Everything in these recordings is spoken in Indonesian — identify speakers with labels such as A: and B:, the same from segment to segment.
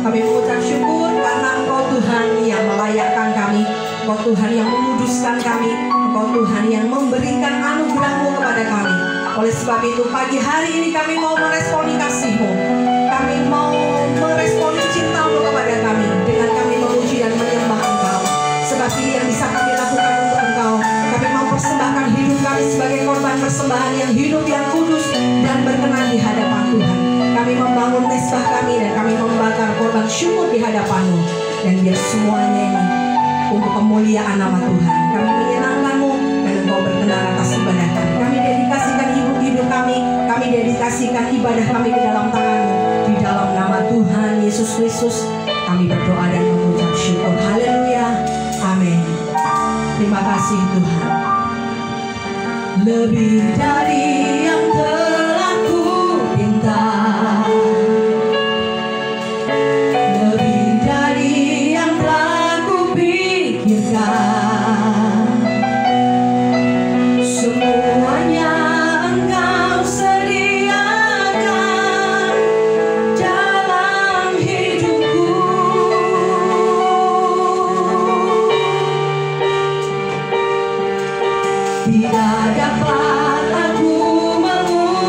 A: Kami mengucap syukur karena Engkau Tuhan yang melayakkan kami, Engkau Tuhan yang menguduskan kami, Engkau Tuhan yang memberikan anugerah-Mu kepada kami. Oleh sebab itu pagi hari ini kami mau meresponi kasih-Mu, kami mau meresponi cinta-Mu kepada kami dengan kami memuji dan menyembah Engkau. Sebab ini yang bisa kami lakukan untuk Engkau. Kami mau persembahkan hidup kami sebagai korban persembahan yang hidup, yang kudus dan berkenan di hadapan Tuhan. Kami membangun mesbah kami dan kami membakar korban syukur di hadapan-Mu. Dan biar semuanya ini untuk kemuliaan nama Tuhan. Kami menyenangkan-Mu dan Engkau berkenan atas ibadah kami. Kami dedikasikan hidup kami dedikasikan ibadah kami ke dalam tangan-Mu. Di dalam nama Tuhan Yesus Kristus kami berdoa dan mengucap syukur. Haleluya. Amin. Terima kasih Tuhan. Lebih dari yang telah ku minta, lebih dari yang telah ku pikirkan, semuanya Engkau sediakan dalam hidupku. Tidak dapat aku mengucapkan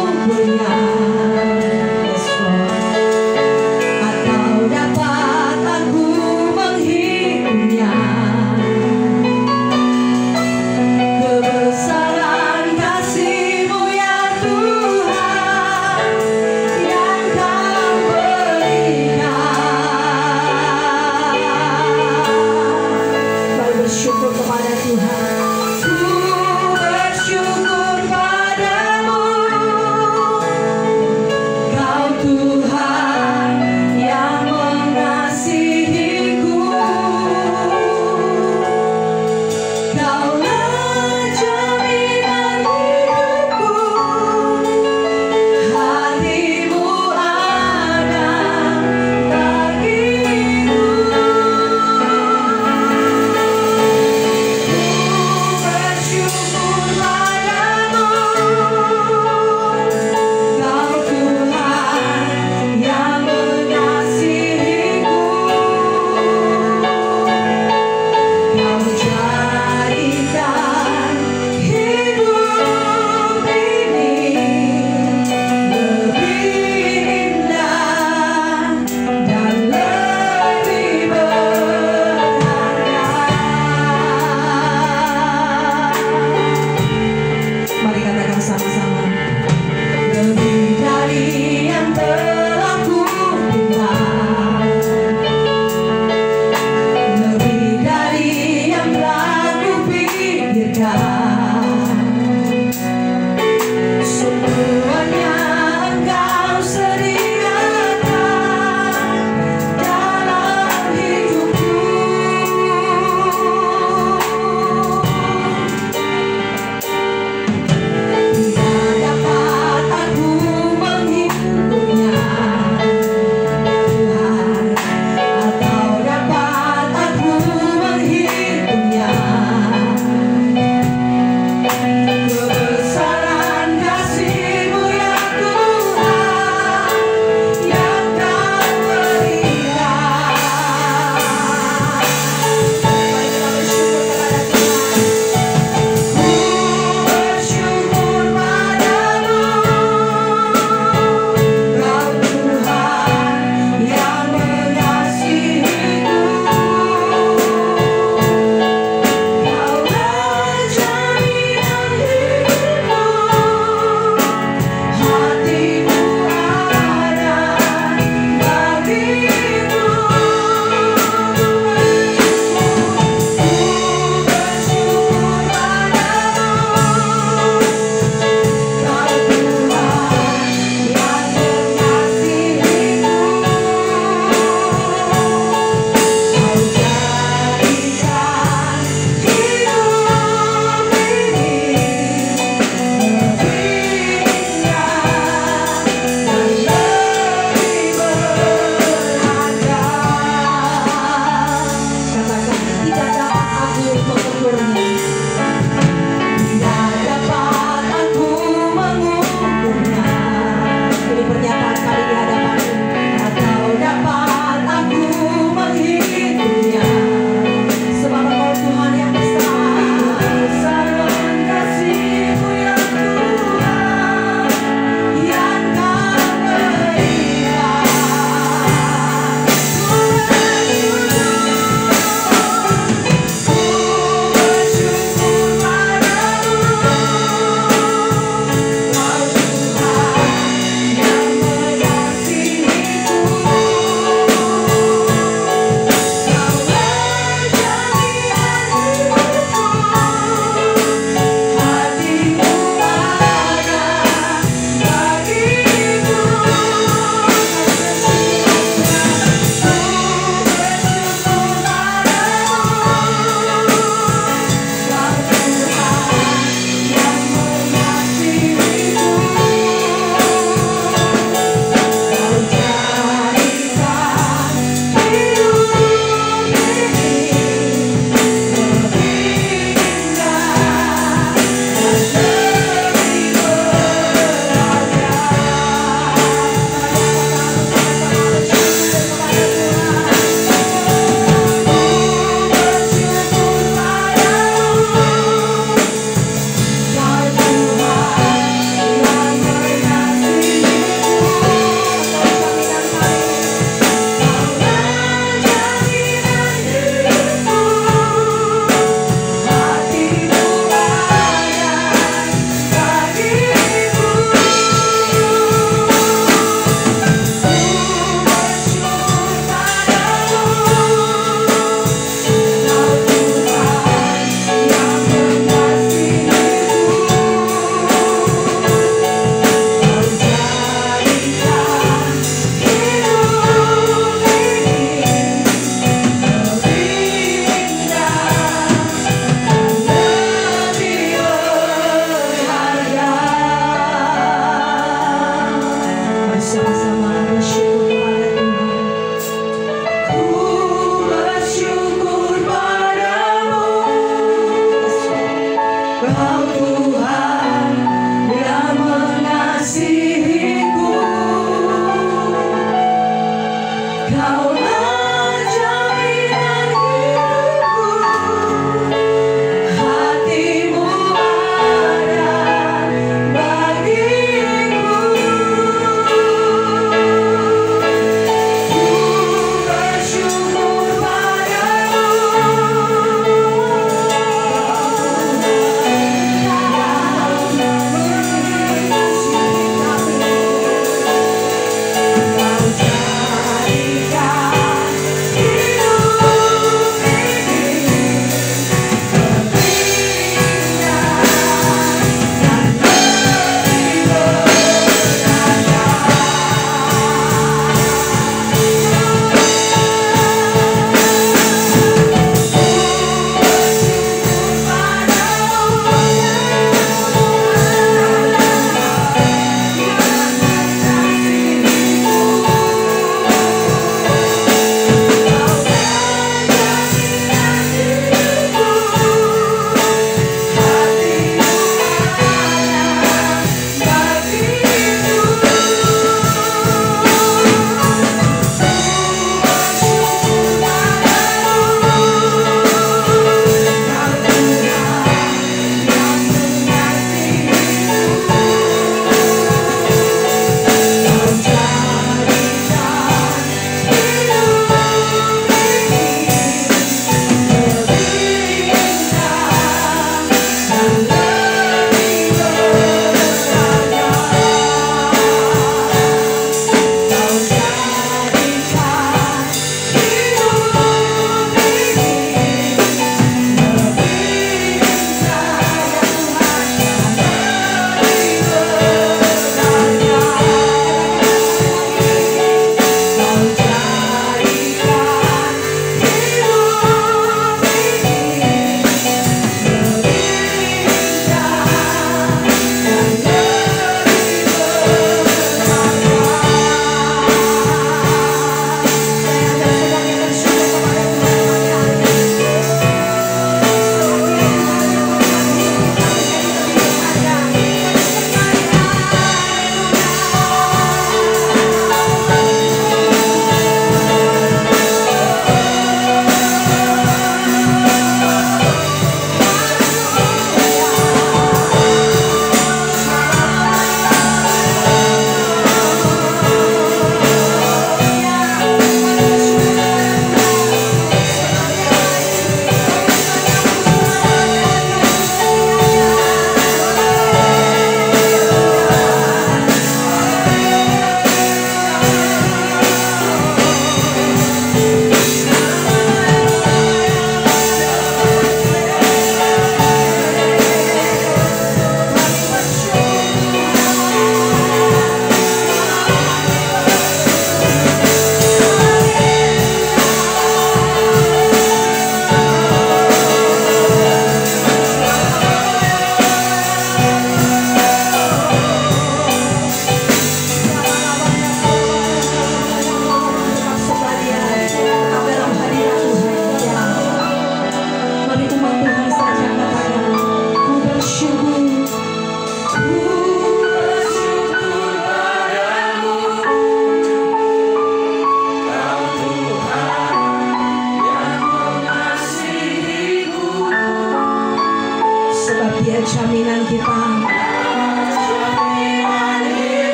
A: Kau jadikan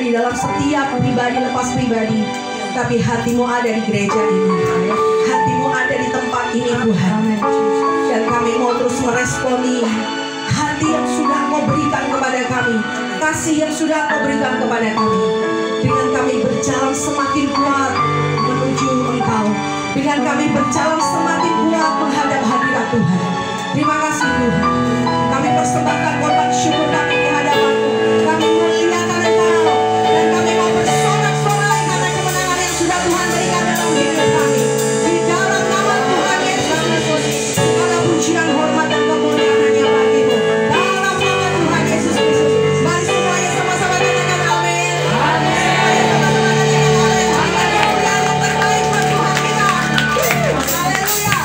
A: di dalam setiap pribadi lepas pribadi, tapi hatimu ada di gereja ini. Hatimu ada di tempat ini Tuhan. Dan kami mau terus meresponi hati yang sudah Kau berikan kepada kami, kasih yang sudah Kau berikan kepada kami. Dengan kami berjalan semakin kuat menuju Engkau, dengan kami berjalan semakin kuat menghadap hadirat Tuhan. Terima kasih Tuhan. Kami persembahkan korban syukur kami di hadapan-Mu. Kami muliakan Engkau dan kami mau bersorak-sorai karena kemenangan yang sudah Tuhan berikan dalam hidup kami. Di dalam nama Tuhan Yesus Kristus, segala pujian, hormat dan kemuliaan hanya bagi-Mu. Dalam nama Tuhan Yesus Kristus, mari semuanya sama-sama katakan amin. Amin. Sama-sama katakan amin. Kemuliaan yang terbaik buat Tuhan kita. Haleluya. Haleluya.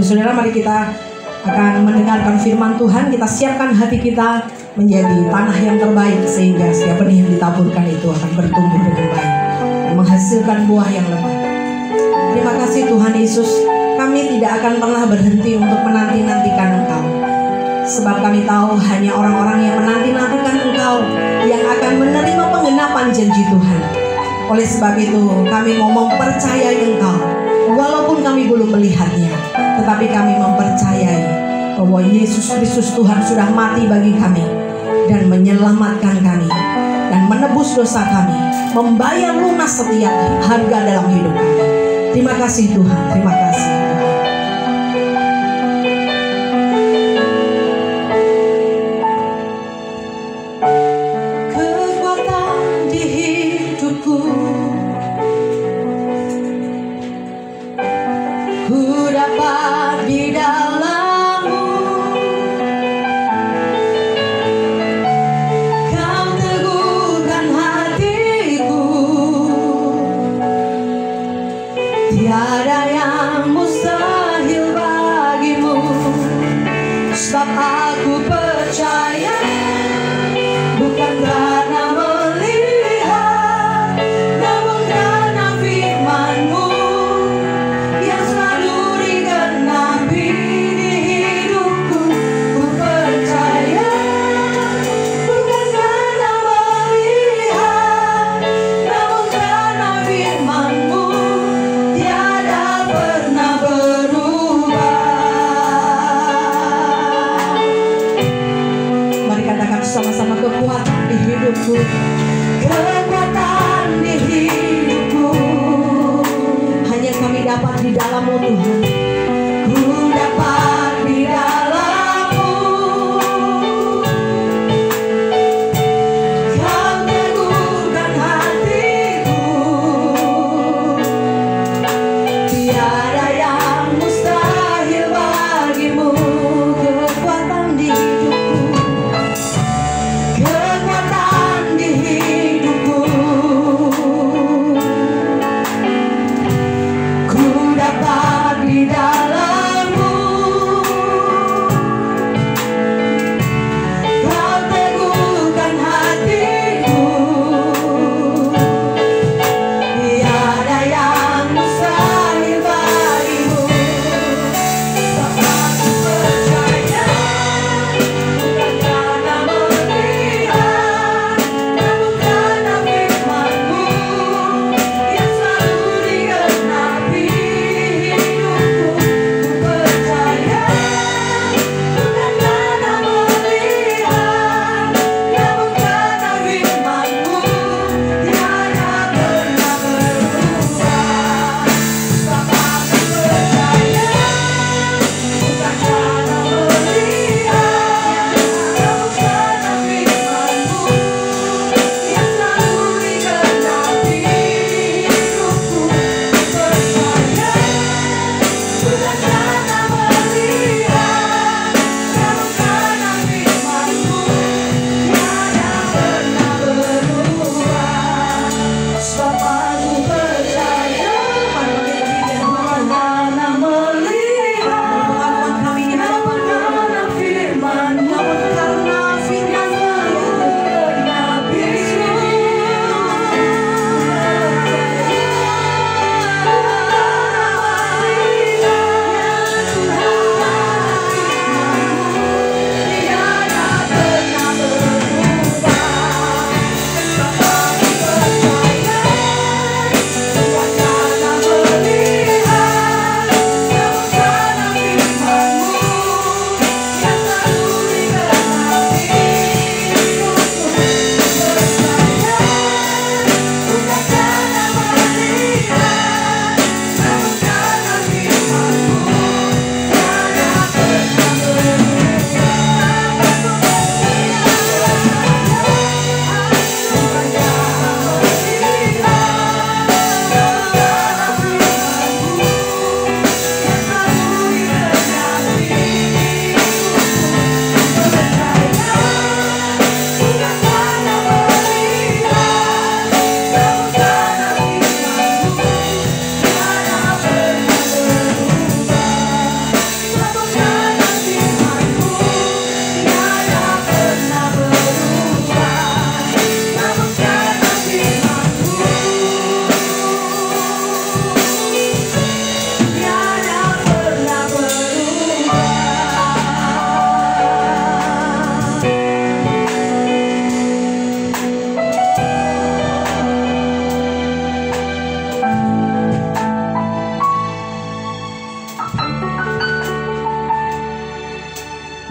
A: Bapak Saudara, mari kita akan mendengarkan firman Tuhan. Kita siapkan hati kita menjadi tanah yang terbaik, sehingga setiap benih yang ditaburkan itu akan bertumbuh dengan baik dan menghasilkan buah yang lebat. Terima kasih Tuhan Yesus, kami tidak akan pernah berhenti untuk menanti-nantikan Engkau, sebab kami tahu hanya orang-orang yang menanti-nantikan Engkau yang akan menerima penggenapan janji Tuhan. Oleh sebab itu kami mau mempercayai Engkau, walaupun kami belum melihatnya, tetapi kami mempercayai bahwa Yesus Kristus Tuhan sudah mati bagi kami dan menyelamatkan kami dan menebus dosa kami, membayar lunas setiap harga dalam hidup kami. Terima kasih Tuhan, terima kasih Tuhan. Kekuatan di hidupku, ku dapat di dalam-Mu. Kau teguhkan hatiku, tiada yang mustahil bagimu. Sebab aku percaya, bukan karena melihat, namun karena firman-Mu yang selalu digenapi di hidupku. Ku percaya, bukan karena melihat, namun karena firman-Mu tiada pernah berubah. Mari katakan sama-sama, kekuatan di hidupku, kekuatan di hidupku, hanya kami dapat di dalam-Mu Tuhan. Ku dapat di dalam-Mu, Kau teguhkan hatiku, tiada yang mustahil bagimu. Kekuatan di hidupku, kekuatan di hidupku,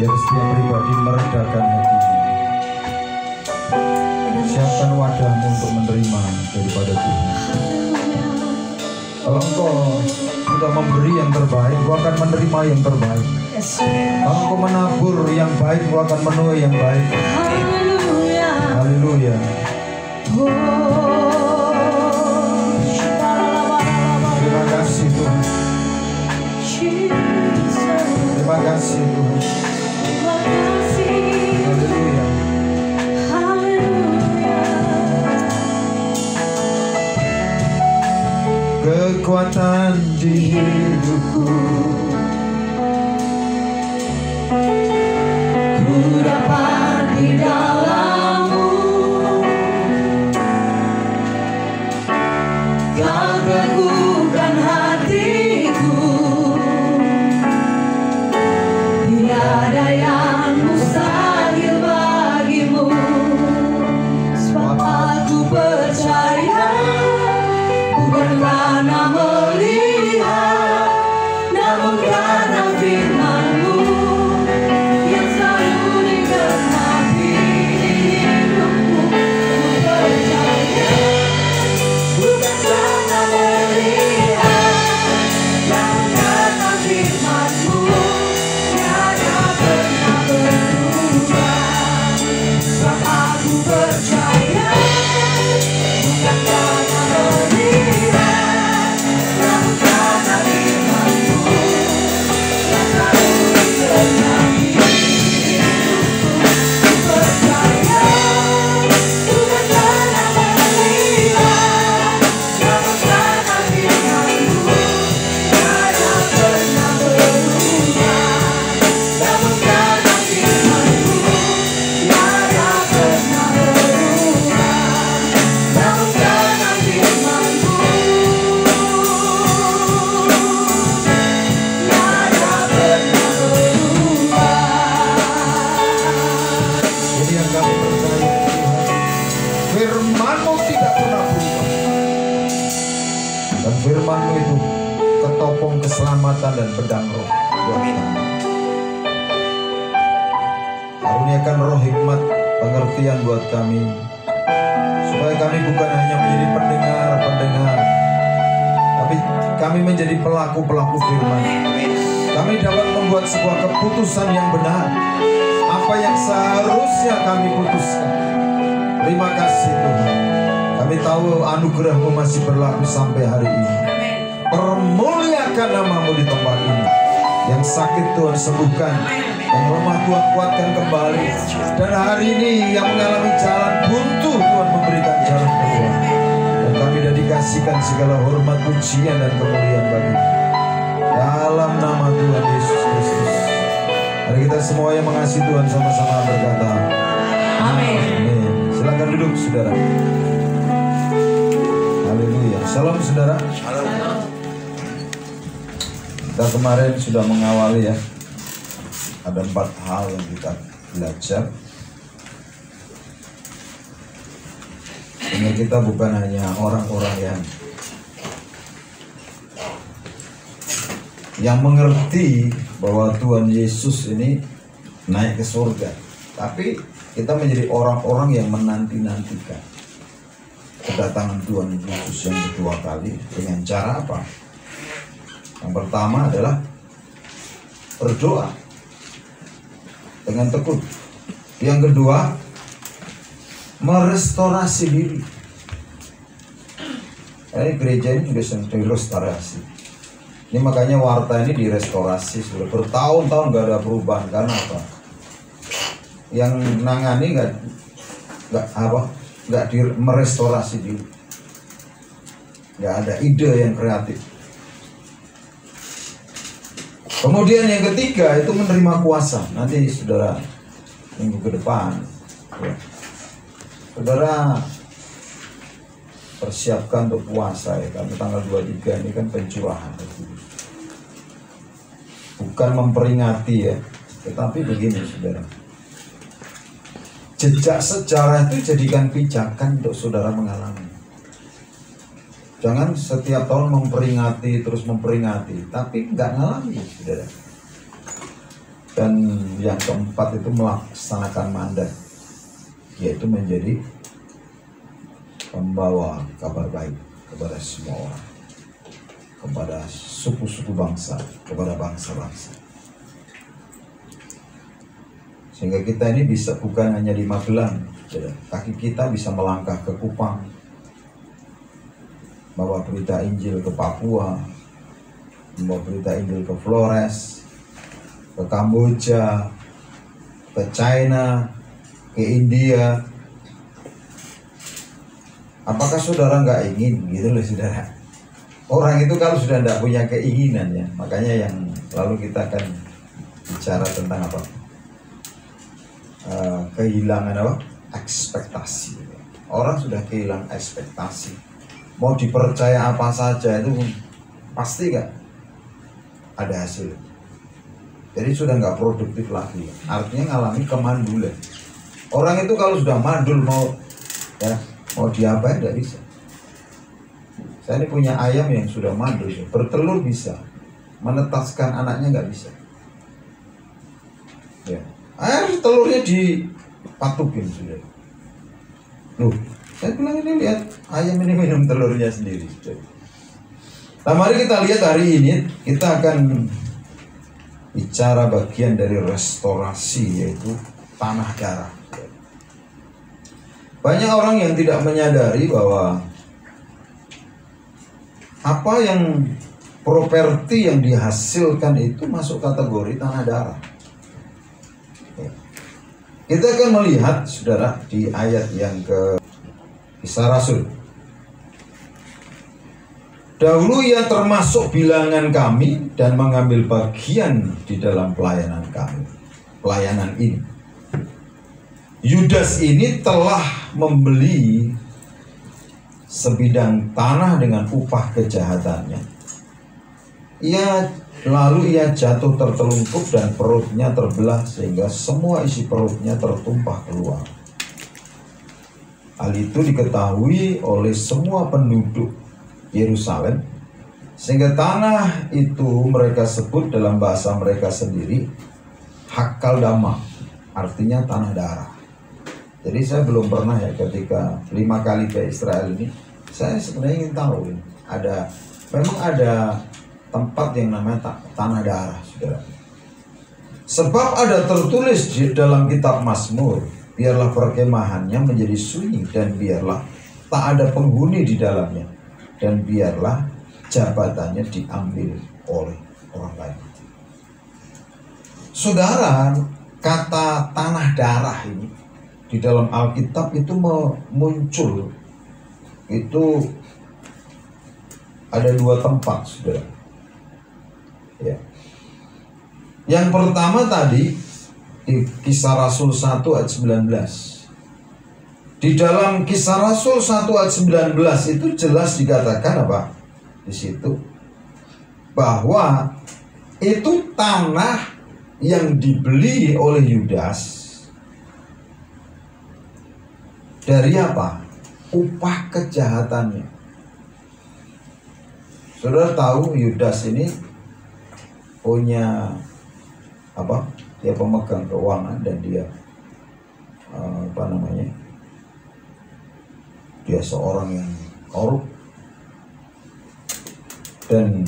B: Biar setiap pribadi meredakan hatinya. Siapkan wadahmu untuk menerima daripada Tuhan. Kalau engkau sudah memberi yang terbaik, engkau akan menerima yang terbaik. Kalau engkau menabur yang baik, engkau akan menuai yang baik. Haleluya. Terima kasih Tuhan. Terima kasih Tuhan. Haleluya. Kekuatan di hidupku,
A: ku dapat di dalam-Mu. Kau teguhkan hatiku, tiada yang mustahil bagimu. Sebab aku percaya, bukan karena melihat, namun karena firman-Mu yang selalu digenapi hidupku. Ku percaya, bukan karena melihat, namun karena firman-Mu tiada pernah berubah. Sebab aku percaya, bukan karena melihat, namun karena firman-Mu yang selalu digenapi hidupku. Ku percaya, bukan karena melihat, namun karena firman-Mu tiada pernah berubah. Namun karena firman-Mu tiada pernah berubah. Namun karena firman-Mu tiada pernah berubah.
B: ini yang kami percaya Tuhan. Firman-Mu tidak pernah berubah. Dan firman-Mu itu ketopong keselamatan dan pedang roh buat kami. Karuniakan roh hikmat pengertian buat kami, supaya kami bukan hanya menjadi pendengar-pendengar, tapi kami menjadi pelaku-pelaku firman. Kami dapat membuat sebuah keputusan yang benar, apa yang seharusnya kami putuskan. Terima kasih Tuhan. Kami tahu anugerah-Mu masih berlaku sampai hari ini. Permuliakan nama-Mu di tempat ini. Yang sakit Tuhan sembuhkan, yang lemah Tuhan kuatkan kembali. Dan hari ini yang mengalami jalan buntu, Tuhan memberikan jalan keluar. Dan kami dedikasikan segala hormat, pujian dan kemuliaan bagi dalam nama Tuhan Yesus Kristus. Mari kita semua yang mengasihi Tuhan sama-sama berkata
A: Amin.
B: amin. Silakan duduk saudara. Haleluya. Shalom saudara. Kita kemarin sudah mengawali ya. Ada 4 hal yang kita belajar. Sehingga kita bukan hanya orang-orang yang mengerti bahwa Tuhan Yesus ini naik ke surga, tapi kita menjadi orang-orang yang menanti-nantikan kedatangan Tuhan Yesus yang kedua kali. Dengan cara apa? Yang pertama adalah berdoa dengan tekun. Yang kedua, merestorasi diri. Gereja ini juga sedang direstorasi. Ini makanya Warta ini direstorasi sudah bertahun-tahun gak ada perubahan. Karena apa? Yang nangani nggak merestorasi diri. Nggak ada ide yang kreatif. Kemudian yang ketiga itu menerima kuasa. Nanti saudara minggu ke depan ya, saudara persiapkan untuk puasa ya, karena tanggal 23 ini kan pencurahan. Bukan memperingati ya, tetapi begini saudara, jejak sejarah itu jadikan pijakan untuk saudara mengalami. Jangan setiap tahun memperingati terus memperingati, tapi nggak ngalami saudara. Dan yang keempat itu melaksanakan mandat, yaitu menjadi pembawa kabar baik kepada semua orang, kepada suku-suku bangsa, kepada bangsa-bangsa. Sehingga kita ini bisa bukan hanya di Magelang, kaki kita bisa melangkah ke Kupang, bawa berita Injil ke Papua, membawa berita Injil ke Flores, ke Kamboja, ke China, ke India. Apakah saudara nggak ingin? Gitu loh saudara. Orang itu kalau sudah tidak punya keinginan ya, makanya yang lalu kita akan bicara tentang apa? Kehilangan apa? Ekspektasi. Orang sudah kehilangan ekspektasi. Mau dipercaya apa saja itu pasti nggak ada hasil. Jadi sudah nggak produktif lagi. Artinya ngalami kemandulan. Orang itu kalau sudah mandul mau diapain nggak bisa. Saya ini punya ayam yang sudah mandul, bertelur bisa, menetaskan anaknya nggak bisa. Ya. Air telurnya dipatukin sudah. Loh, saya bilang ini lihat ayam ini minum telurnya sendiri. Nah, mari kita lihat hari ini kita akan bicara bagian dari restorasi, yaitu tanah darah. Banyak orang yang tidak menyadari bahwa apa yang properti yang dihasilkan itu masuk kategori tanah darah. Kita akan melihat, saudara, di ayat yang ke Kisah Rasul. Dahulu ia termasuk bilangan kami dan mengambil bagian di dalam pelayanan kami. Pelayanan ini. Yudas ini telah membeli sebidang tanah dengan upah kejahatannya. Lalu ia jatuh tertelungkup dan perutnya terbelah sehingga semua isi perutnya tertumpah keluar. Hal itu diketahui oleh semua penduduk Yerusalem, sehingga tanah itu mereka sebut dalam bahasa mereka sendiri Hakaldama, artinya tanah darah. Jadi saya belum pernah ya ketika 5 kali ke Israel ini, saya sebenarnya ingin tahu memang ada tempat yang namanya tanah darah, saudara. Sebab ada tertulis di dalam kitab Mazmur, biarlah perkemahannya menjadi sunyi dan biarlah tak ada penghuni di dalamnya, dan biarlah jabatannya diambil oleh orang lain. Saudara, kata tanah darah ini di dalam Alkitab itu muncul, itu ada 2 tempat, saudara. Ya. Yang pertama tadi di Kisah Rasul 1 ayat 19. Di dalam Kisah Rasul 1 ayat 19 itu jelas dikatakan apa? Di situ bahwa itu tanah yang dibeli oleh Yudas dari apa? Upah kejahatannya. Saudara tahu Yudas ini punya apa? Dia pemegang keuangan dan dia dia seorang yang korup, dan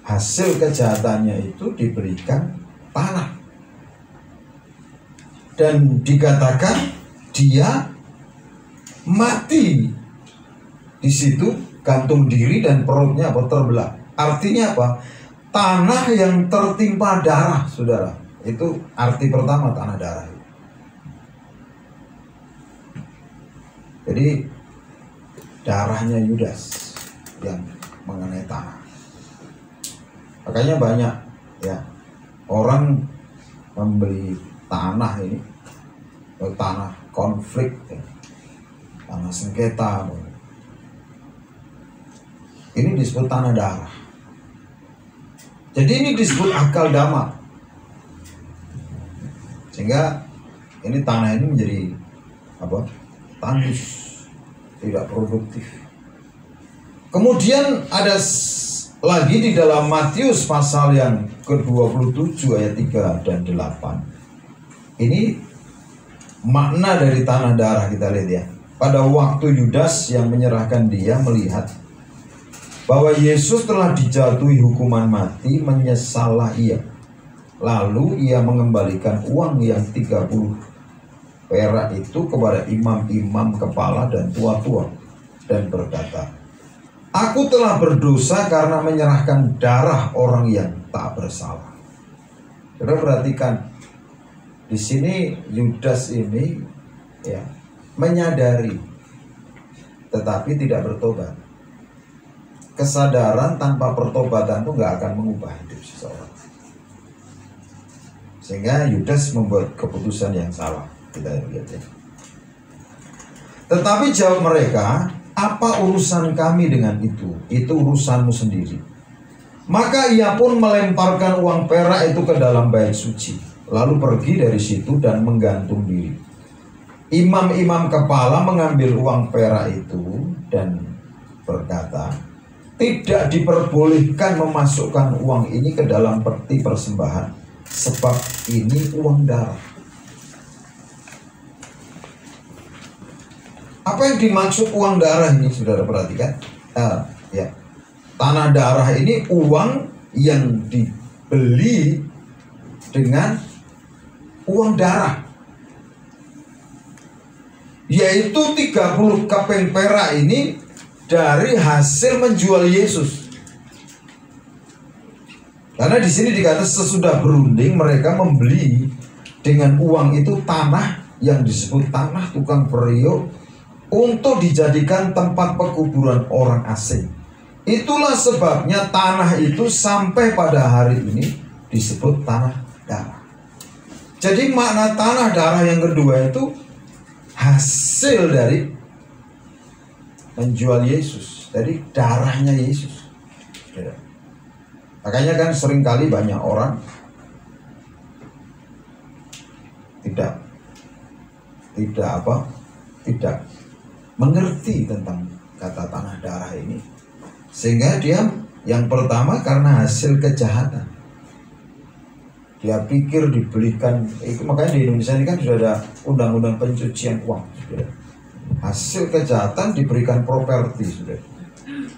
B: hasil kejahatannya itu diberikan tanah, dan dikatakan dia mati di situ, gantung diri dan perutnya terbelah. Artinya apa? Tanah yang tertimpa darah, saudara. Itu arti pertama tanah darah. Jadi darahnya Yudas yang mengenai tanah. Makanya banyak ya orang membeli tanah ini, tanah konflik, ya, tanah sengketa. Ini disebut tanah darah. Jadi ini disebut Hakaldama. Sehingga ini tanah ini menjadi apa? Tandus, tidak produktif. Kemudian ada lagi di dalam Matius pasal yang ke-27 ayat 3 dan 8. Ini makna dari tanah darah, kita lihat ya. Pada waktu Yudas yang menyerahkan dia melihat bahwa Yesus telah dijatuhi hukuman mati, menyesallah ia. Lalu ia mengembalikan uang yang 30 perak itu kepada imam-imam kepala dan tua-tua dan berkata, "Aku telah berdosa karena menyerahkan darah orang yang tak bersalah." Saudara perhatikan, di sini Yudas ini ya menyadari tetapi tidak bertobat. Kesadaran tanpa pertobatan itu nggak akan mengubah hidup seseorang. Sehingga Yudas membuat keputusan yang salah. Kita lihat ya. Tetapi jawab mereka, "Apa urusan kami dengan itu? Itu urusanmu sendiri." Maka ia pun melemparkan uang perak itu ke dalam bait suci, lalu pergi dari situ dan menggantung diri. Imam-imam kepala mengambil uang perak itu dan berkata, "Tidak diperbolehkan memasukkan uang ini ke dalam peti persembahan, sebab ini uang darah." Apa yang dimaksud uang darah ini, saudara perhatikan? Ya, tanah darah ini uang yang dibeli dengan uang darah, yaitu 30 keping perak ini dari hasil menjual Yesus. Karena di sini dikata sesudah berunding mereka membeli dengan uang itu tanah yang disebut tanah tukang periuk untuk dijadikan tempat pekuburan orang asing. Itulah sebabnya tanah itu sampai pada hari ini disebut tanah darah. Jadi makna tanah darah yang kedua itu hasil dari menjual Yesus, dari darahnya Yesus. Makanya kan seringkali banyak orang tidak mengerti tentang kata tanah darah ini, sehingga dia yang pertama karena hasil kejahatan dia pikir dibelikan itu. Makanya di Indonesia ini kan sudah ada undang-undang pencucian uang, sudah. Hasil kejahatan diberikan properti, sudah.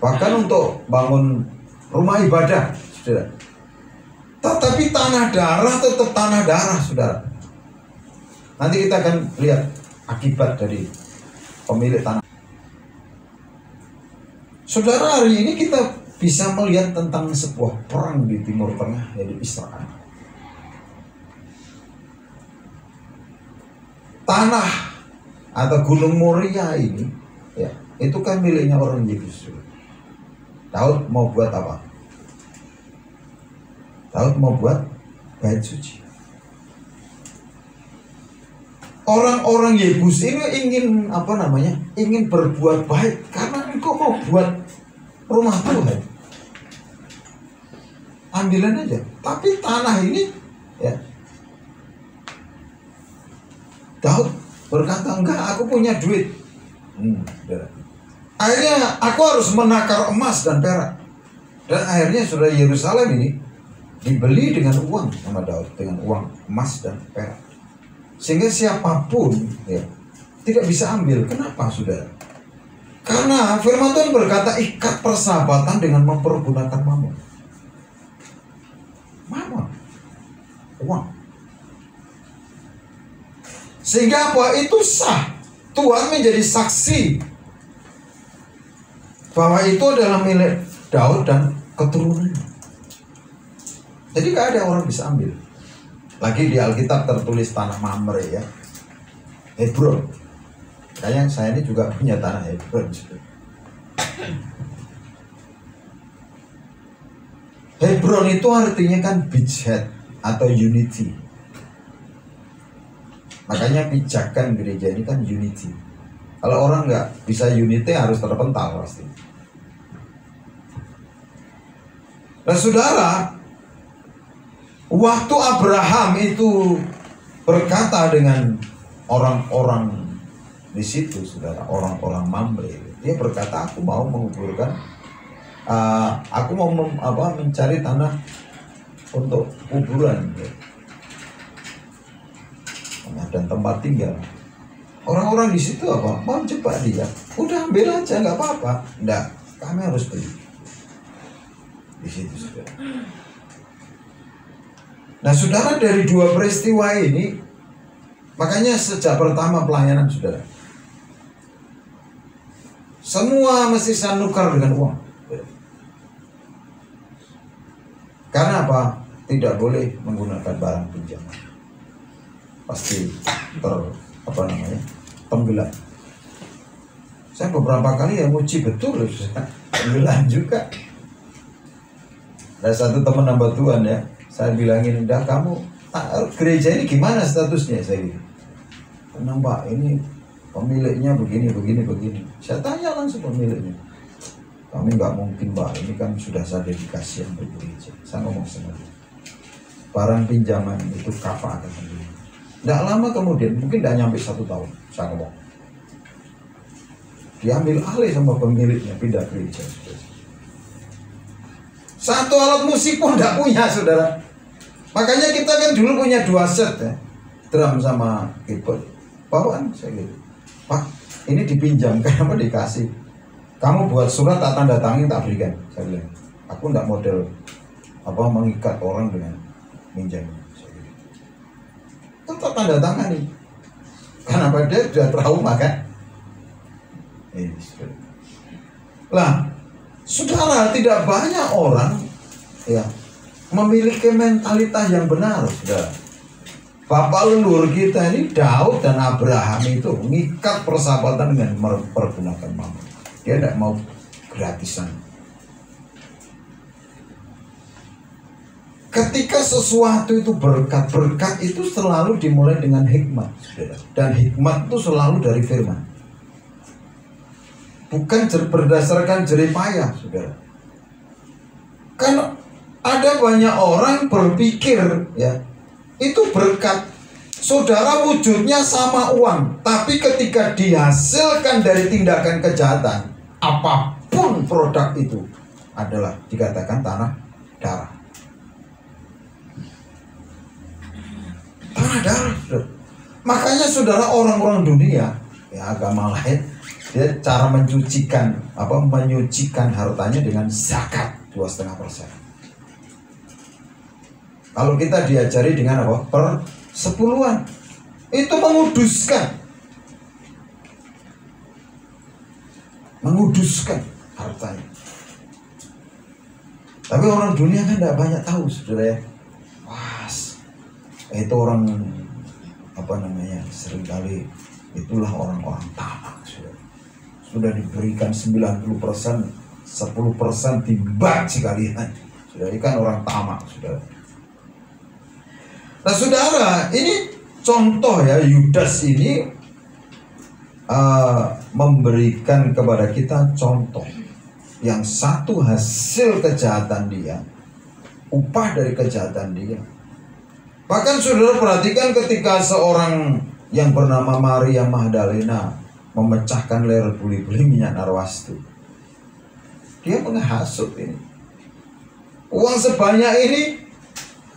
B: Bahkan untuk bangun rumah ibadah, sudah. Tetapi tanah darah tetap tanah darah, saudara. Nanti kita akan lihat akibat dari pemilik tanah. Saudara, hari ini kita bisa melihat tentang sebuah perang di Timur Tengah, yaitu Israel. Tanah atau Gunung Moria ini ya, itu kan miliknya orang Yebus. Daud mau buat apa? Daud mau buat bait suci. Orang-orang Yebus ini ingin ingin berbuat baik karena engkau mau buat rumah Tuhan. Ambilan aja. Tapi tanah ini ya, Daud berkata, "Enggak, aku punya duit." Akhirnya aku harus menakar emas dan perak. Dan akhirnya sudah Yerusalem ini dibeli dengan uang sama Daud, dengan uang emas dan perak. Sehingga siapapun ya, tidak bisa ambil. Kenapa, saudara? Karena firman Tuhan berkata, ikat persahabatan dengan mempergunakan mamon. Mamon, uang. Sehingga apa? Itu sah. Tuhan menjadi saksi bahwa itu adalah milik Daud dan keturunannya. Jadi gak ada orang bisa ambil. Lagi di Alkitab tertulis tanah Mamre ya, Hebron. Kayaknya saya ini juga punya tanah Hebron. Hebron itu artinya kan beachhead atau unity. Makanya pijakan gereja ini kan unity. Kalau orang nggak bisa unity harus terpental pasti. Nah, saudara, waktu Abraham itu berkata dengan orang-orang di situ, saudara, orang-orang Mamre, dia berkata, "Aku mau menguburkan aku mau mencari tanah untuk kuburan dan tempat tinggal. Orang-orang di situ mau cepat dia, udah ambil aja nggak apa-apa. Nggak, kami harus beli di situ, saudara. Nah, saudara, dari dua peristiwa ini, makanya sejak pertama pelayanan, saudara, semua mesti saya nukar dengan uang. Karena apa? Tidak boleh menggunakan barang pinjaman. Pasti tenggelam. Saya beberapa kali yang uji betul, tenggelam juga. Ada satu teman hamba Tuhan ya, saya bilangin, "Udah kamu gereja ini gimana statusnya?" Saya gitu. "Tenang Pak, ini pemiliknya begini. Saya tanya langsung pemiliknya. "Kami nggak mungkin Pak, ini kan sudah saya dedikasi untuk gereja." Saya ngomong sama dia, barang pinjaman itu kapan akan kembali. Nggak lama kemudian, mungkin nggak nyampe 1 tahun, saya ngomong, diambil alih sama pemiliknya, pindah gereja. Satu alat musik pun nggak punya, saudara. Makanya kita kan dulu punya 2 set ya, drum sama keyboard. Bawaan saya gitu, "Pak, ini dipinjam, kenapa dikasih? Kamu buat surat tak tanda tangan tak berikan." Saya bilang, "Aku nggak model mengikat orang dengan minjam." Tetap tanda tangan nih. Kenapa? Dia sudah trauma kan? Lah, saudara, tidak banyak orang ya memiliki mentalitas yang benar, saudara. Bapak leluhur kita ini, Daud dan Abraham, itu mengikat persahabatan dengan mempergunakan mamon. Dia tidak mau gratisan. Ketika sesuatu itu berkat itu selalu dimulai dengan hikmat, saudara. Dan hikmat itu selalu dari firman, bukan berdasarkan jerih payah, saudara. Kan ada banyak orang berpikir ya, itu berkat, saudara, wujudnya sama uang, tapi ketika dihasilkan dari tindakan kejahatan, apapun produk itu adalah dikatakan tanah darah. Tanah darah. Makanya saudara, orang-orang dunia ya, agama lain, dia cara menyucikan hartanya dengan zakat 2,5%. Kalau kita diajari dengan persepuluhan, itu menguduskan hartanya. Tapi orang dunia kan tidak banyak tahu, saudara ya. Itu orang seringkali itulah orang-orang tamak, sudah diberikan 90%, 10% dibak sekalian. Sudah, ini kan orang tamak, saudara. Nah, saudara, ini contoh ya, Yudas ini memberikan kepada kita contoh yang satu hasil kejahatan dia, upah dari kejahatan dia. Bahkan saudara perhatikan ketika seorang yang bernama Maria Magdalena memecahkan leher beli-beli minyak narwastu, dia menghasut ini. Uang sebanyak ini,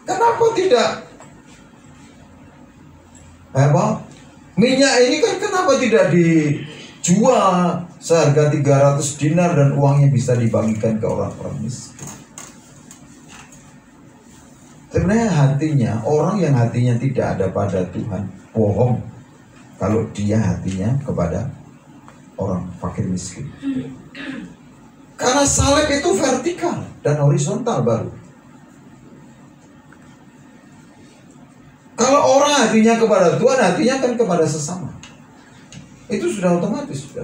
B: kenapa tidak? Minyak ini kan kenapa tidak dijual seharga 300 dinar dan uangnya bisa dibagikan ke orang-orang miskin? Sebenarnya hatinya, orang yang hatinya tidak ada pada Tuhan, bohong kalau dia hatinya kepada orang fakir miskin. Karena salib itu vertikal dan horizontal baru. Kalau orang hatinya kepada Tuhan, hatinya kan kepada sesama. Itu sudah otomatis, sudah.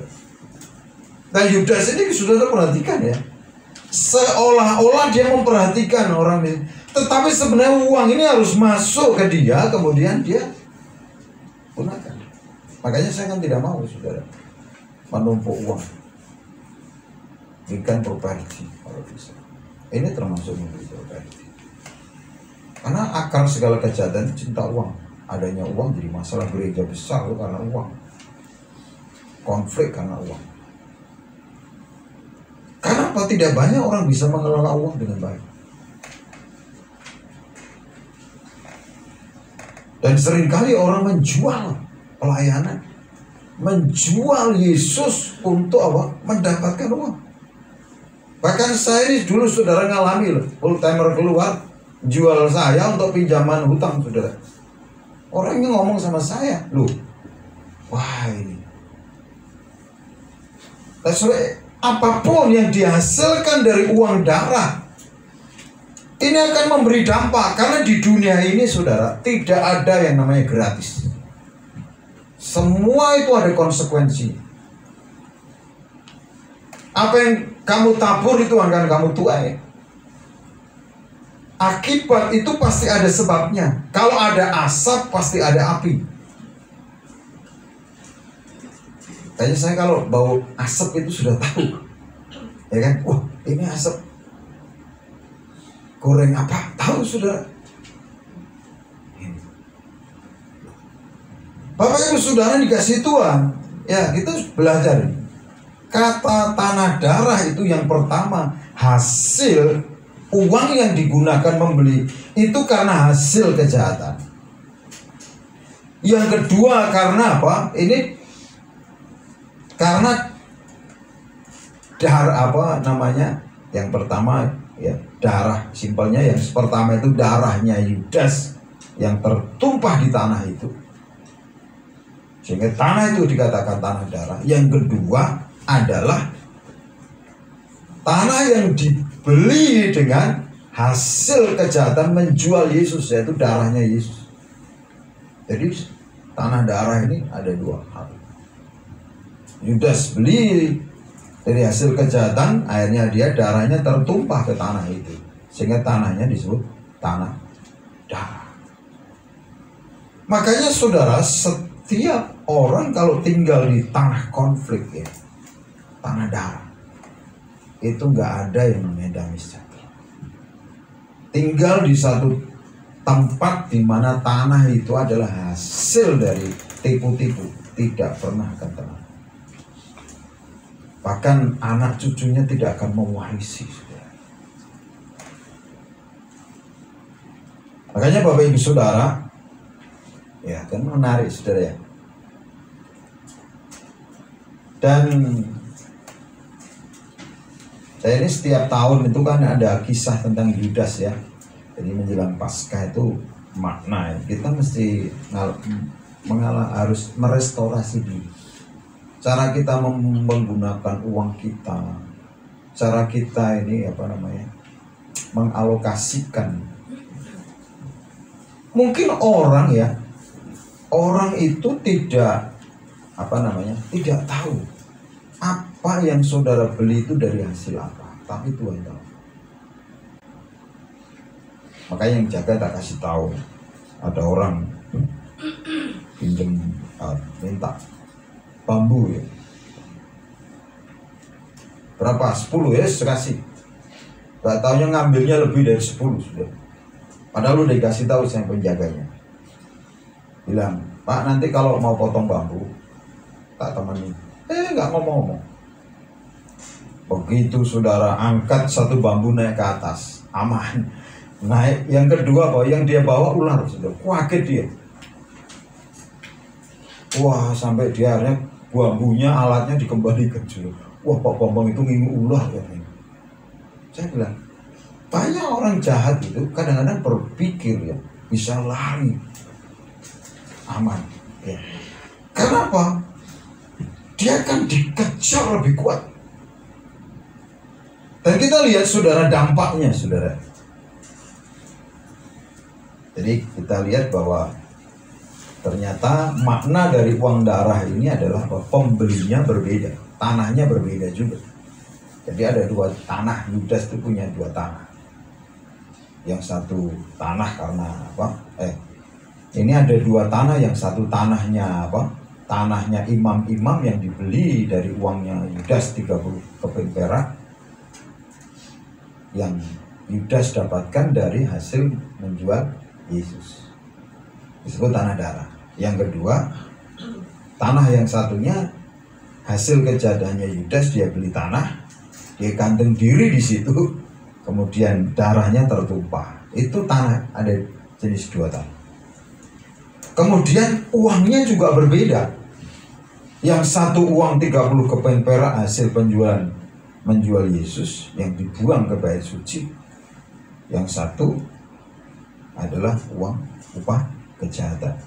B: Nah, Yudas ini sudah perhatikan ya, seolah-olah dia memperhatikan orang ini. Tetapi sebenarnya uang ini harus masuk ke dia, kemudian dia gunakan. Makanya saya kan tidak mau, saudara, menumpuk uang. Berikan properti kalau bisa. Ini termasuk memberi properti. Karena akar segala kejahatan cinta uang. Adanya uang jadi masalah gereja besar karena uang. Konflik karena uang. Karena Kenapa tidak banyak orang bisa mengelola uang dengan baik? Dan seringkali orang menjual pelayanan, menjual Yesus untuk apa? Mendapatkan uang. Bahkan saya ini dulu saudara ngalami loh, full timer keluar jual saya untuk pinjaman hutang saudara. Orangnya ngomong sama saya, loh, wah ini. Apapun yang dihasilkan dari uang darah, ini akan memberi dampak. Karena di dunia ini saudara, tidak ada yang namanya gratis. Semua itu ada konsekuensi. Apa yang kamu tabur itu akan kamu tuai. Akibat itu pasti ada sebabnya. Kalau ada asap pasti ada api. Kayaknya saya kalau bau asap itu sudah tahu. Ya kan? Wah, ini asap goreng apa? Tahu sudah. Bapak Ibu Saudara dikasih Tuhan, ya kita belajar. Kata tanah darah itu yang pertama, hasil uang yang digunakan membeli itu karena hasil kejahatan. Yang kedua karena apa? Ini karena darah apa namanya? Yang pertama ya darah, simpelnya yang pertama itu darahnya Yudas yang tertumpah di tanah itu. Sehingga tanah itu dikatakan tanah darah. Yang kedua adalah tanah yang dibeli dengan hasil kejahatan menjual Yesus, yaitu darahnya Yesus. Jadi tanah darah ini ada dua hal. Yudas beli dari hasil kejahatan, akhirnya dia darahnya tertumpah ke tanah itu, sehingga tanahnya disebut tanah darah. Makanya saudara, setiap orang kalau tinggal di tanah konflik ya, tanah darah, itu nggak ada yang namanya damai sejahtera. Tinggal di satu tempat di mana tanah itu adalah hasil dari tipu-tipu, tidak pernah akan tenang. Bahkan anak cucunya tidak akan mewarisi. Makanya Bapak Ibu Saudara, ya kan menarik saudara ya. Dan saya ini setiap tahun itu kan ada kisah tentang Yudas ya. Jadi menjelang Paskah itu makna ya. Kita mesti harus merestorasi diri. Cara kita menggunakan uang kita, cara kita ini apa namanya, mengalokasikan. Mungkin orang ya, orang itu tidak apa namanya, tidak tahu apa yang saudara beli itu dari hasil apa, tapi Tuhan tahu. Makanya yang jaga tak kasih tahu. Ada orang pinjam minta bambu ya, berapa? 10 ya, kasih. Gak taunya ngambilnya lebih dari 10 sudah. Padahal udah dikasih tahu sama penjaganya. Bilang, Pak nanti kalau mau potong bambu tak temani. Gak ngomong-ngomong. Begitu saudara angkat satu bambu naik ke atas, aman. Naik yang kedua apa? Yang dia bawa ular sudah. Kaget dia. Wah, sampai dia akhirnya bambunya, alatnya dikembalikan juga. Wah, Pak Bambang itu ngingu ular katanya. Saya bilang, banyak orang jahat itu kadang-kadang berpikir ya bisa lari aman. Ya. Kenapa? Dia akan dikejar lebih kuat. Dan kita lihat saudara dampaknya saudara. Jadi kita lihat bahwa ternyata makna dari uang darah ini adalah bahwa pembelinya berbeda, tanahnya berbeda juga. Jadi ada dua tanah, Yudas itu punya dua tanah. Yang satu tanah karena apa? Ini ada dua tanah, yang satu tanahnya apa? Tanahnya imam-imam yang dibeli dari uangnya Yudas 30 keping perak, yang Yudas dapatkan dari hasil menjual Yesus. Disebut tanah darah. Yang kedua, tanah yang satunya hasil kejahatannya Yudas, dia beli tanah, dia gantung diri di situ, kemudian darahnya tertumpah. Itu tanah, ada jenis dua tanah. Kemudian uangnya juga berbeda. Yang satu uang 30 keping perak hasil penjualan menjual Yesus yang dibuang ke bait suci. Yang satu adalah uang upah kejahatan.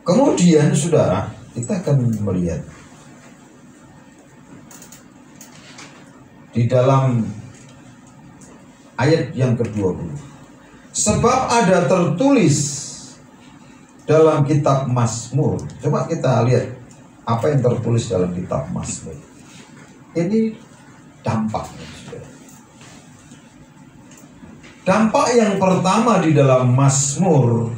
B: Kemudian saudara, kita akan melihat di dalam ayat yang ke-20. Sebab ada tertulis dalam kitab Mazmur. Coba kita lihat apa yang tertulis dalam kitab Mazmur. Ini dampaknya, saudara. Dampak yang pertama di dalam Mazmur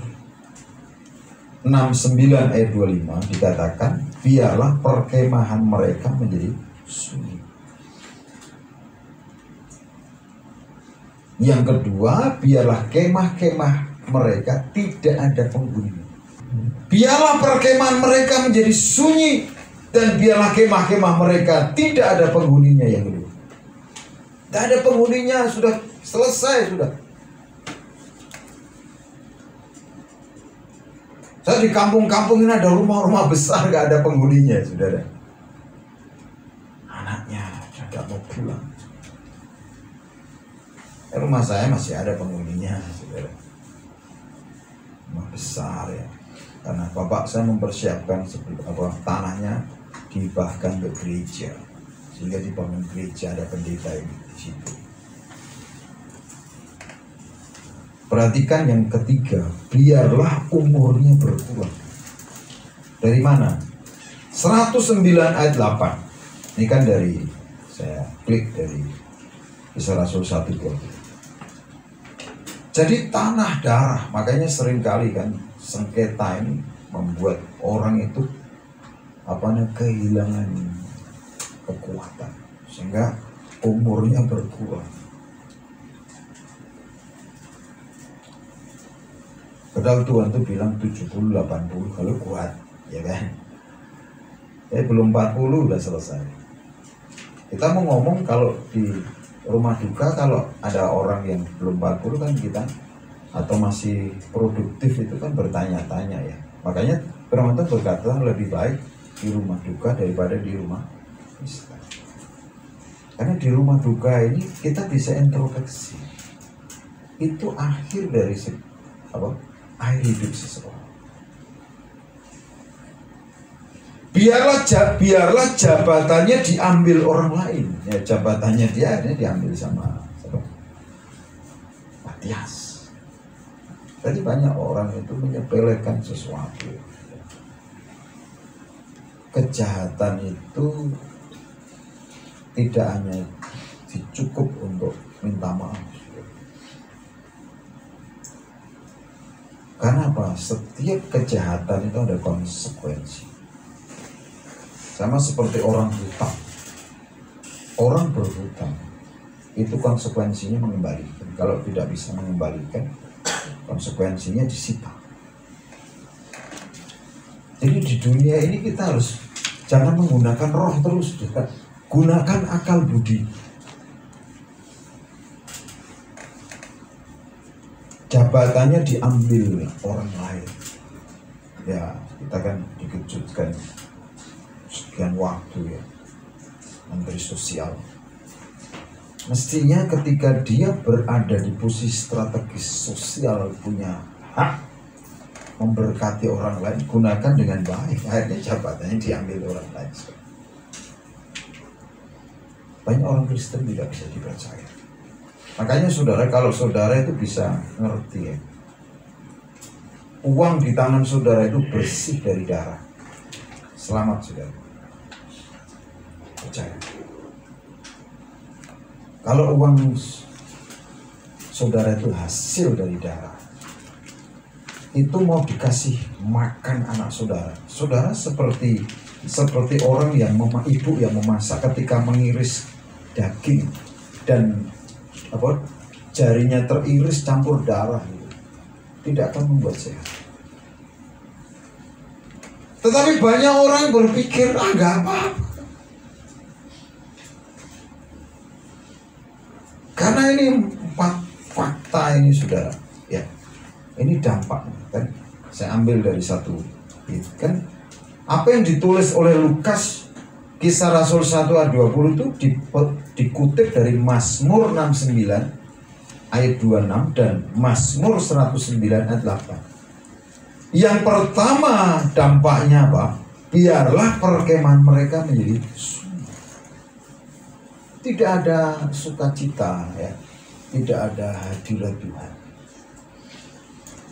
B: 69 ayat 25 dikatakan, biarlah perkemahan mereka menjadi sunyi. Yang kedua, biarlah kemah-kemah mereka tidak ada penghuni. Biarlah perkemahan mereka menjadi sunyi, dan biarlah kemah-kemah mereka tidak ada penghuninya. Yang kedua, tidak ada penghuninya, sudah selesai sudah. Saya di kampung-kampung ini ada rumah-rumah besar, gak ada penghuninya, saudara. Anaknya tidak mau pulang. Rumah saya masih ada penghuninya, saudara. Rumah besar ya. Karena bapak saya mempersiapkan tanahnya dihibahkan ke gereja, sehingga dibangun gereja, ada pendeta ini di situ. Perhatikan yang ketiga, biarlah umurnya berkurang. Dari mana? 109 ayat 8. Ini kan dari, saya klik dari Kisah Rasul 1:20. Jadi tanah darah, makanya seringkali kan sengketa ini membuat orang itu kehilangan kekuatan, sehingga umurnya berkurang. Padahal Tuhan tuh bilang 70-80 kalau kuat, ya kan? Belum 40 udah selesai. Kita mau ngomong kalau di rumah duka, kalau ada orang yang belum 40 kan kita, atau masih produktif itu kan bertanya-tanya ya. Makanya firman Tuhan berkata lebih baik di rumah duka daripada di rumah pesta. Karena di rumah duka ini kita bisa introspeksi. Itu akhir dari akhir hidup seseorang. Biarlah jabatannya diambil orang lain. Ya, jabatannya dia ini diambil sama Matias. Jadi banyak orang itu menyepelekan sesuatu. Kejahatan itu tidak hanya cukup untuk minta maaf. Karena apa? Setiap kejahatan itu ada konsekuensi. Sama seperti orang hutang. Orang berhutang itu konsekuensinya mengembalikan. Kalau tidak bisa mengembalikan, konsekuensinya disita. Jadi di dunia ini kita harus jangan menggunakan roh terus, gunakan akal budi. Jabatannya diambil orang lain. Ya, kita kan dikejutkan sekian waktu ya, menteri sosial. Mestinya ketika dia berada di posisi strategis sosial, punya hak memberkati orang lain, gunakan dengan baik. Akhirnya jabatannya diambil orang lain. Banyak orang Kristen tidak bisa dipercaya. Makanya saudara, kalau saudara itu bisa ngerti ya, uang di tangan saudara itu bersih dari darah. Selamat saudara. Percaya. Kalau uang saudara itu hasil dari darah, itu mau dikasih makan anak saudara. Saudara seperti orang yang ibu yang memasak, ketika mengiris daging dan jarinya teriris campur darah, tidak akan membuat sehat. Tetapi banyak orang berpikir, nggak apa-apa. ini 4 fakta ini saudara, ya. Ini dampak kan. Saya ambil dari satu kan apa yang ditulis oleh Lukas Kisah Rasul 1 ayat 20 itu dikutip dari Mazmur 69 ayat 26 dan Mazmur 109 ayat 8. Yang pertama dampaknya apa? Biarlah perkemahan mereka menjadi sunyi. Tidak ada sukacita, ya. Tidak ada hadirat Tuhan.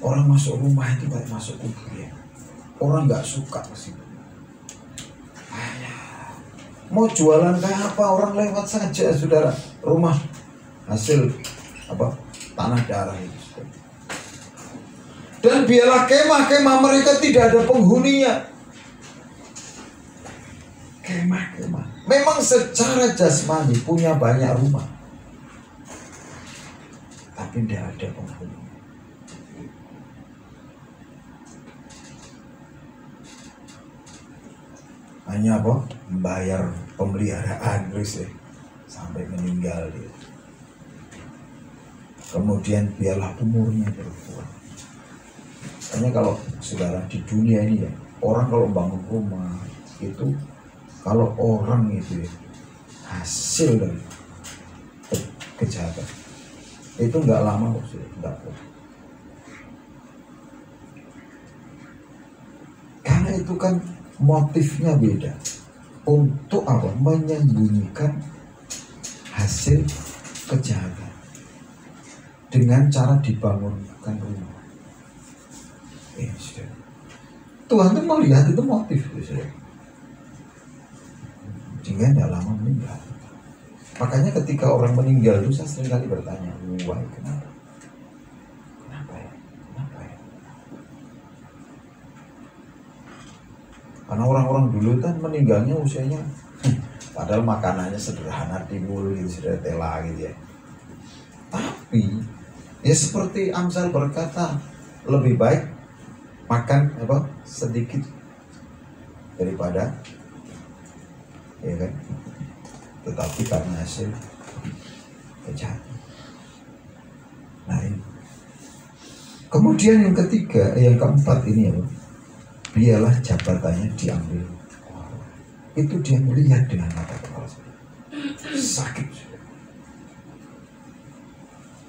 B: Orang masuk rumah itu kayak masuk kubur, ya. Orang nggak suka ke situ. Mau jualan kayak apa, orang lewat saja saudara, rumah hasil apa tanah darah itu. Dan biarlah kemah-kemah mereka tidak ada penghuninya. Kemah-kemah memang secara jasmani punya banyak rumah, tapi tidak ada penghuni. Hanya apa? Membayar pemeliharaan terus, ya, sampai meninggal dia. Kemudian biarlah umurnya berkurang. Hanya kalau saudara di dunia ini, ya, orang kalau bangun rumah itu, kalau orang itu, ya, hasil dari kejahatan itu nggak lama kok, nggak kok. Karena itu kan motifnya beda. Untuk apa? Menyembunyikan hasil kejahatan dengan cara dibangunkan rumah. Tuhan itu melihat itu motif, sehingga tidak lama meninggal. Makanya ketika orang meninggal itu saya sering kali bertanya, wah kenapa? Kenapa ya? Kenapa ya? Karena orang-orang dulu kan meninggalnya usianya padahal makanannya sederhana, timbul gitu, sudah tela gitu ya. Tapi ya seperti Amsal berkata, lebih baik makan apa sedikit daripada, ya kan, tetapi karena hasil kejahatan. Nah ini. Kemudian yang ketiga, yang keempat ini ya, biarlah jabatannya diambil. Itu dia melihat dengan mata kepala sakit.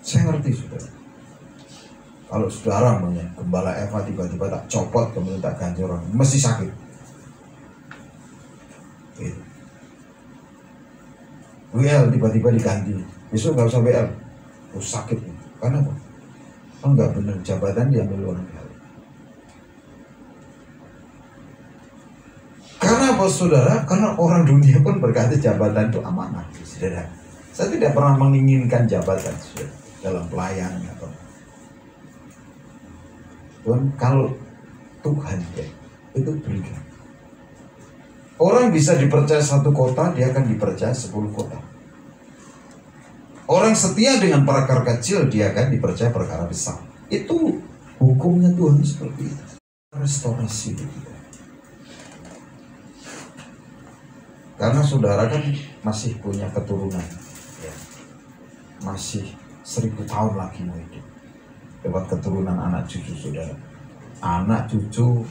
B: Saya ngerti saudara. Kalau saudara Gembala Eva tiba-tiba tak copot kemudian tak ganti orang, mesti sakit. Gitu. WL tiba-tiba diganti, besok nggak usah WL, sakit. Karena apa? Oh nggak benar, jabatan diambil orang lain. Karena apa saudara? Karena orang dunia pun berkata jabatan itu amanah, saudara. Saya tidak pernah menginginkan jabatan, saudara, dalam pelayanan atau Tuhan, kalau Tuhan ya, itu berikan. Orang bisa dipercaya 1 kota, dia akan dipercaya 10 kota. Orang setia dengan perkara kecil, dia akan dipercaya perkara besar. Itu hukumnya Tuhan seperti itu. Restorasi itu. Karena saudara kan masih punya keturunan, ya. Masih 1000 tahun lagi mau hidup. Lewat keturunan anak cucu saudara, anak cucu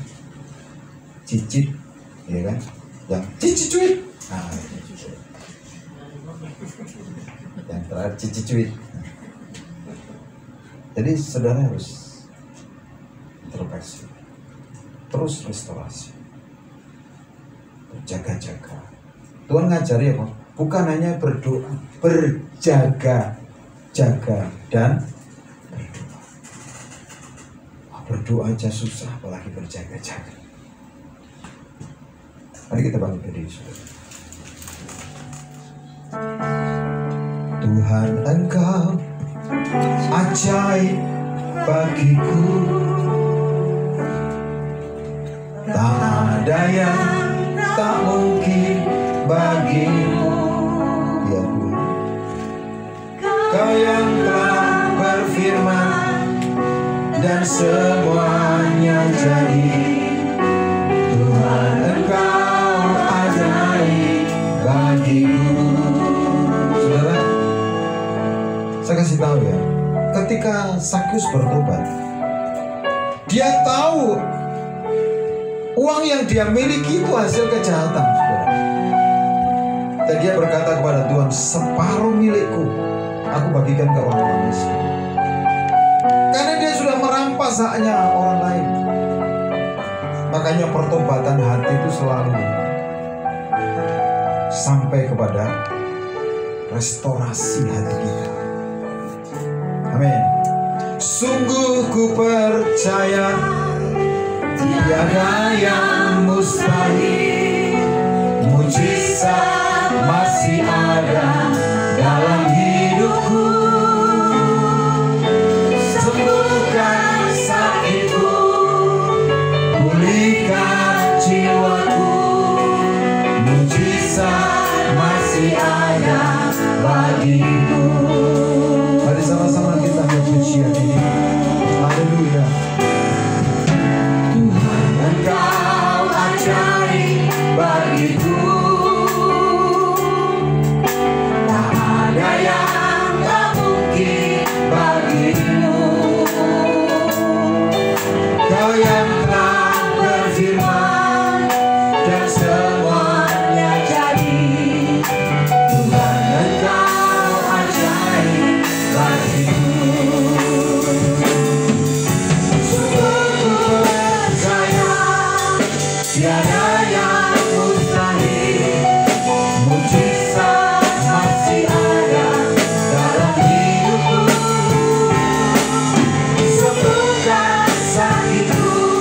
B: cicit, ya kan, yang cicit, nah, yang terakhir cicit. Jadi saudara harus introspeksi, terus restorasi, berjaga-jaga. Tuhan ngajari apa? Bukan hanya berdoa, berjaga-jaga dan berdoa aja susah, apalagi berjaga-jaga. Mari kita bangun berdiri, saudara. Tuhan, Engkau ajaib bagiku, tak ada yang tak mungkin bagimu. Ya Tuhan, Kau yang telah berfirman dan semuanya jadi. Tuhan, Engkau ajaib bagiku. Saudara, saya tahu ya, ketika Sakyus bertobat, dia tahu uang yang dia miliki itu hasil kejahatan, saudara. Dan dia berkata kepada Tuhan, separuh milikku aku bagikan ke orang-orang miskin. Karena dia sudah merampas haknya orang lain. Makanya pertobatan hati itu selalu sampai kepada restorasi hati kita. Amin. Sungguh ku percaya tiada yang mustahil, mujizat masih ada dalam hidupku. Sembuhkan sakitku, pulihkan jiwaku, mujizat masih ada bagiku. Mari sama-sama kita berpujian ini. Haleluya. Tuhan, Engkau ajaib bagiku. Tak ada yang tak mungkin bagimu. Kau yang telah berfirman dan semuanya jadi. Tuhan, Engkau ajaib bagiku. Sungguh ku percaya tiada yang mustahil, mujizat masih ada dalam hidupku. Sembuhkan sakitku,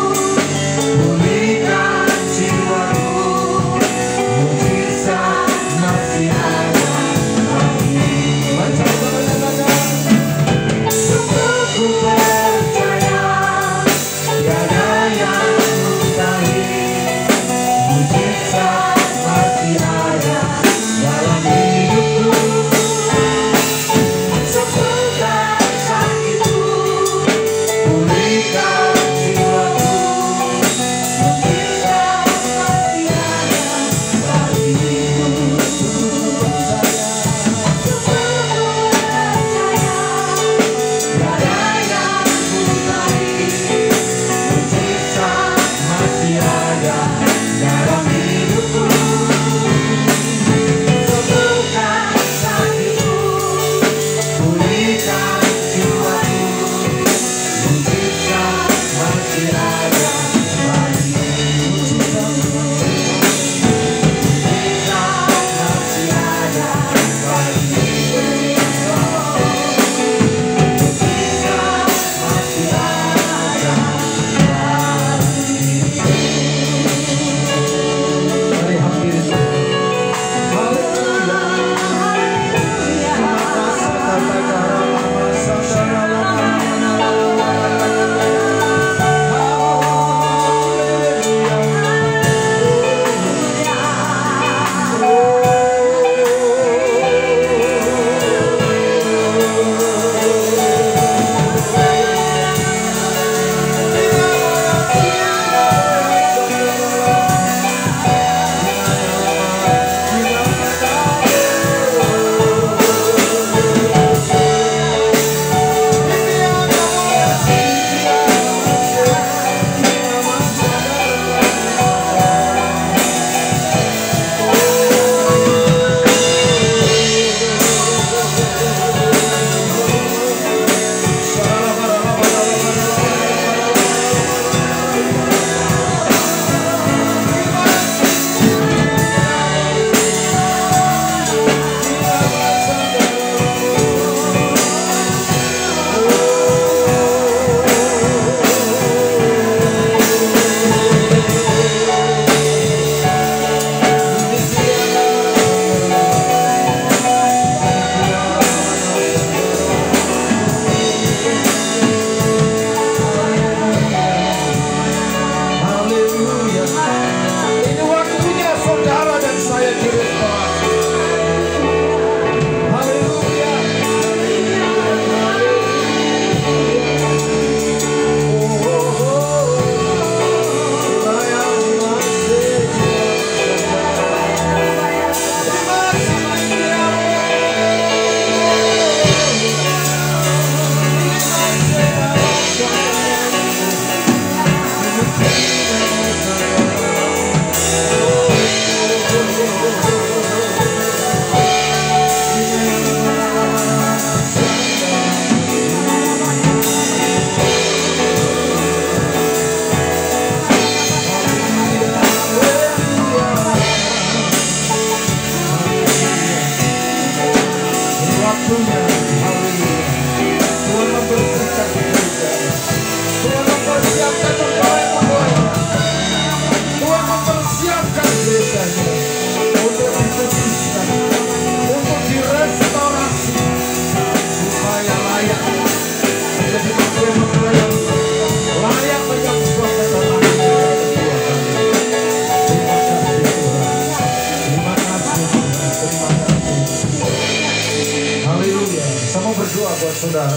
B: saudara.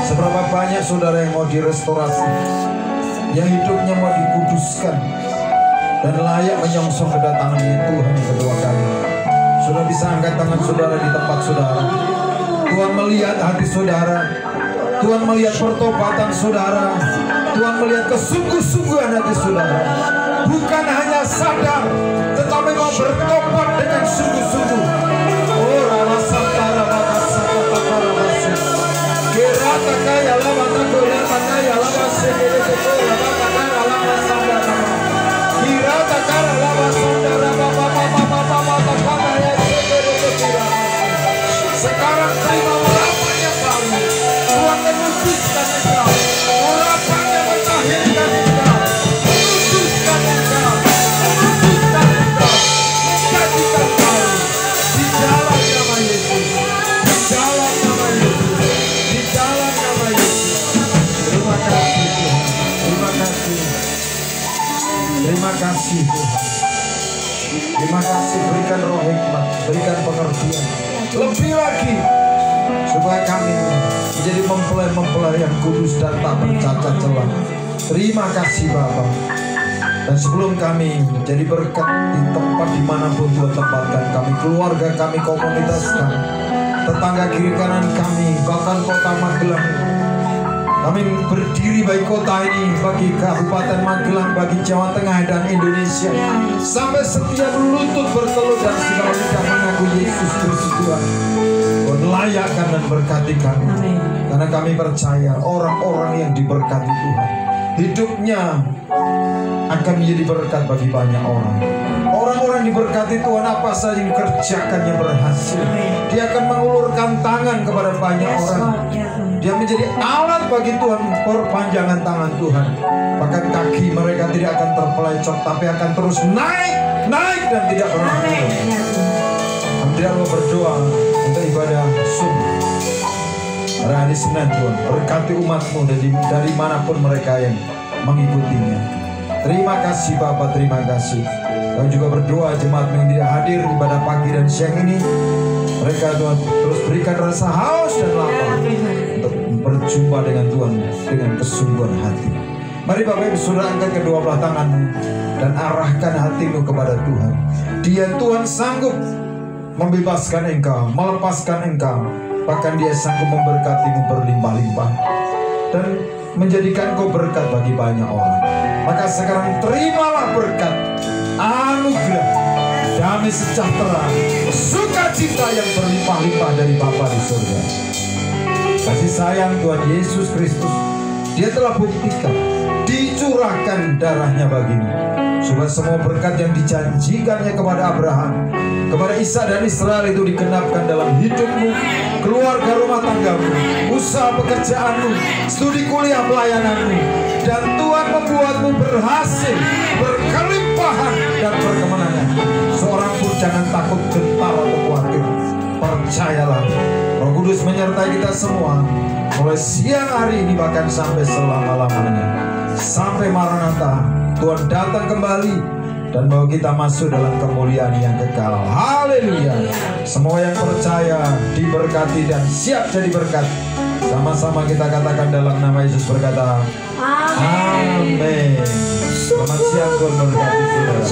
B: Seberapa banyak saudara yang mau direstorasi, yang hidupnya mau dikuduskan dan layak menyongsong kedatangannya Tuhan yang kedua kali. Sudah bisa angkat tangan saudara di tempat saudara. Tuhan melihat hati saudara. Tuhan melihat pertobatan saudara. Tuhan melihat kesungguh-sungguhan hati saudara. Bukan hanya sadar, tetapi mau bertobat dengan sungguh-sungguh. Oh, rala satara maka sakata karamasi. Gerata kaya lama takura kaya lama segede tekora maka kaya lama sadara. Gerata kaya lama sadara maka kaya segede tekora. Sekarang terima urapan yang baru. Tuhan menuduskan engkau. Urapan yang mentahirkan engkau. Menuduskan engkau. Menuduskan engkau. Jadikan baru. Di dalam nama Yesus. Di dalam nama Yesus. Di dalam nama Yesus. Terima kasih Tuhan. Terima kasih. Terima kasih Tuhan. Terima kasih, berikan roh hikmat, berikan pengertian. Lebih lagi supaya kami menjadi mempelai-mempelai yang kudus dan tak bercacat celah. Terima kasih Bapa. Dan sebelum kami jadi berkat di tempat dimanapun Tuhan tempatkan kami, keluarga kami, komunitas kami, tetangga kiri kanan kami, bahkan kota Magelang, kami berdiri bagi kota ini, bagi Kabupaten Magelang, bagi Jawa Tengah dan Indonesia, sampai setiap lutut bertelur dan segala lidah mengaku Yesus Kristus Tuhan. Tuhan layakkan dan berkati kami. Karena kami percaya orang-orang yang diberkati Tuhan, hidupnya akan menjadi berkat bagi banyak orang. Orang-orang diberkati Tuhan, apa saja yang dikerjakan yang berhasil, dia akan mengulurkan tangan kepada banyak orang. Dia menjadi alat bagi Tuhan, perpanjangan tangan Tuhan. Bahkan kaki mereka tidak akan terpelecok, tapi akan terus naik dan tidak pernah turun. Kami tidak mau berdoa untuk ibadah subuh pada hari Senin. Tuhan berkati umat-Mu dari manapun mereka yang mengikutinya. Terima kasih Bapa, terima kasih. Kami juga berdoa jemaat yang tidak hadir ibadah pagi dan siang ini, mereka Tuhan terus berikan rasa haus dan lapar untuk berjumpa dengan Tuhan dengan kesungguhan hati. Mari Bapak Ibu Saudara, angkat kedua belah tanganmu dan arahkan hatimu kepada Tuhan. Dia Tuhan sanggup membebaskan engkau, melepaskan engkau, bahkan Dia sanggup memberkatimu berlimpah-limpah dan menjadikan kau berkat bagi banyak orang. Maka sekarang terimalah berkat, anugerah, damai sejahtera, sukacita yang berlimpah-limpah dari Bapa di surga. Kasih sayang Tuhan Yesus Kristus, Dia telah buktikan, dicurahkan darahnya bagimu, supaya semua berkat yang dijanjikannya kepada Abraham, kepada Ishak dan Israel itu digenapkan dalam hidupmu, keluarga rumah tanggamu, usaha pekerjaanmu, studi kuliah pelayananmu. Dan Tuhan membuatmu berhasil, berkelimpahan dan berkemenangan. Seorang pun jangan takut, gentar atau khawatir. Percayalah, Roh Kudus menyertai kita semua, mulai siang hari ini bahkan sampai selama-lamanya. Sampai Maranatha, Tuhan datang kembali dan bawa kita masuk dalam kemuliaan yang kekal. Haleluya. Semua yang percaya diberkati dan siap jadi berkat. Sama-sama kita katakan dalam nama Yesus, berkata amin. Selamat siang, Tuhan memberkati saudara.